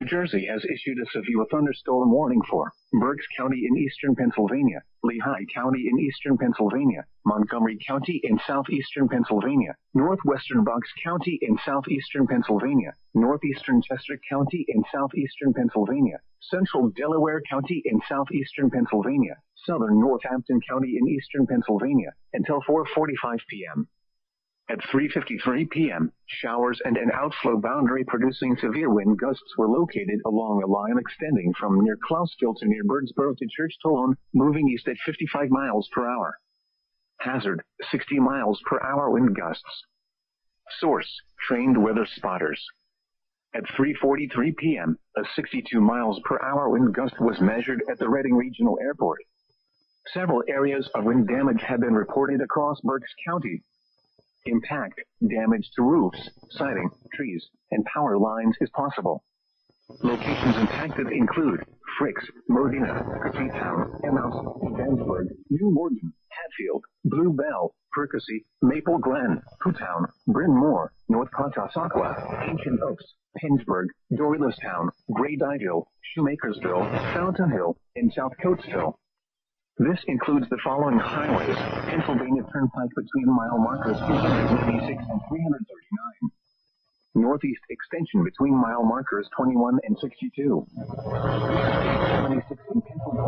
New Jersey has issued a severe thunderstorm warning for Berks County in eastern Pennsylvania, Lehigh County in eastern Pennsylvania, Montgomery County in southeastern Pennsylvania, northwestern Bucks County in southeastern Pennsylvania, northeastern Chester County in southeastern Pennsylvania, central Delaware County in southeastern Pennsylvania, southern Northampton County in eastern Pennsylvania, until 4:45 p.m. At 3:53 p.m., showers and an outflow boundary producing severe wind gusts were located along a line extending from near Clausville to near Birdsboro to Church Town, moving east at 55 miles per hour. Hazard, 60 miles per hour wind gusts. Source, trained weather spotters. At 3:43 p.m., a 62 miles per hour wind gust was measured at the Reading Regional Airport. Several areas of wind damage have been reported across Berks County. Impact, damage to roofs, siding, trees, and power lines is possible. Locations impacted include Fricks, Modena, Freetown, Emmaus, Evansburg, New Morden, Hatfield, Blue Bell, Percy, Maple Glen, Hootown, Bryn Mawr, North Pontotoc, Ancient Oaks, Pennsburg, Doylestown, Grey Dyville, Shoemakersville, Fountain Hill, and South Coatesville. This includes the following highways: Pennsylvania Turnpike between mile markers 296 and 339. Northeast extension between mile markers 21 and 62. 26 in Pennsylvania.